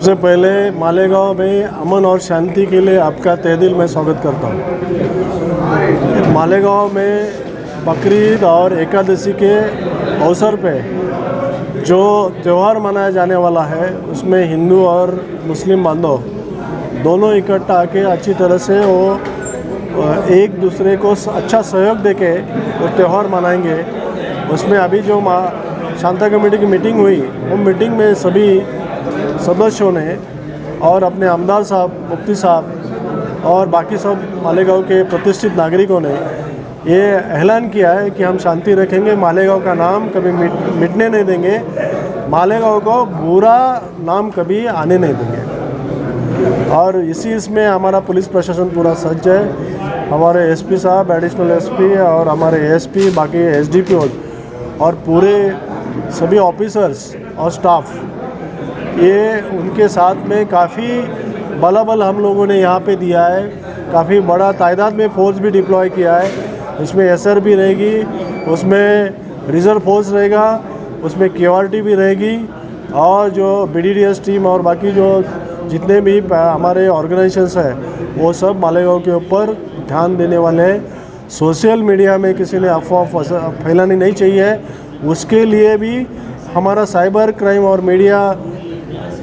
सबसे पहले मालेगांव में अमन और शांति के लिए आपका तहे दिल मैं स्वागत करता हूँ। मालेगांव में बकरीद और एकादशी के अवसर पे जो त्यौहार मनाया जाने वाला है उसमें हिंदू और मुस्लिम बांधव दोनों इकट्ठा आके अच्छी तरह से वो एक दूसरे को अच्छा सहयोग देके वो त्यौहार मनाएंगे। उसमें अभी जो शांता कमेटी की मीटिंग हुई वो मीटिंग में सभी सदस्यों ने और अपने आमदार साहब, मुफ्ती साहब और बाकी सब मालेगांव के प्रतिष्ठित नागरिकों ने ये ऐलान किया है कि हम शांति रखेंगे, मालेगांव का नाम कभी मिटने नहीं देंगे, मालेगांव को बुरा नाम कभी आने नहीं देंगे। और इसमें हमारा पुलिस प्रशासन पूरा सज्ज है। हमारे एसपी साहब, एडिशनल एसपी और हमारे एसपी, बाकी एसडीपी और पूरे सभी ऑफिसर्स और स्टाफ, ये उनके साथ में काफ़ी बल हम लोगों ने यहाँ पे दिया है। काफ़ी बड़ा तादाद में फोर्स भी डिप्लॉय किया है। उसमें एसआर भी रहेगी, उसमें रिजर्व फोर्स रहेगा, उसमें क्यूआरटी भी रहेगी और जो बीडीडीएस टीम और बाकी जो जितने भी हमारे ऑर्गेनाइजेशंस हैं वो सब मालेगांव के ऊपर ध्यान देने वाले हैं। सोशल मीडिया में किसी ने अफवाह फैलानी नहीं चाहिए, उसके लिए भी हमारा साइबर क्राइम और मीडिया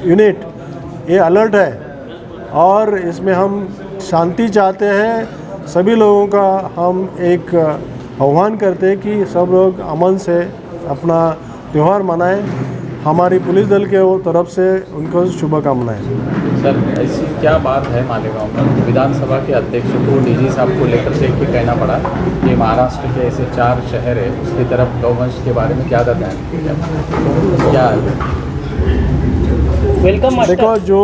यूनिट ये अलर्ट है और इसमें हम शांति चाहते हैं। सभी लोगों का हम एक आह्वान करते हैं कि सब लोग अमन से अपना त्यौहार मनाएं। हमारी पुलिस दल के तरफ से उनको शुभकामनाएं। सर, ऐसी क्या बात है मालेगांव में विधानसभा के अध्यक्ष को डीजी साहब को लेकर के कहना पड़ा कि महाराष्ट्र के ऐसे 4 शहर है उसकी तरफ गौवंश के बारे में ज़्यादा ध्यान क्या वेलकम। देखो, जो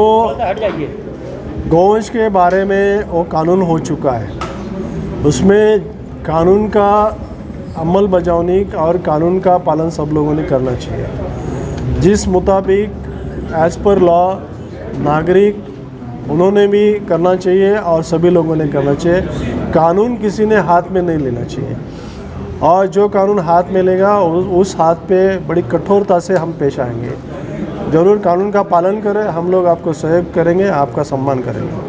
गौवंश के बारे में वो कानून हो चुका है, उसमें कानून का अमल बजावनी और कानून का पालन सब लोगों ने करना चाहिए। जिस मुताबिक एज पर लॉ नागरिक उन्होंने भी करना चाहिए और सभी लोगों ने करना चाहिए। कानून किसी ने हाथ में नहीं लेना चाहिए और जो कानून हाथ में लेगा उस हाथ पे बड़ी कठोरता से हम पेश आएंगे। ज़रूर कानून का पालन करें, हम लोग आपको सहयोग करेंगे, आपका सम्मान करेंगे।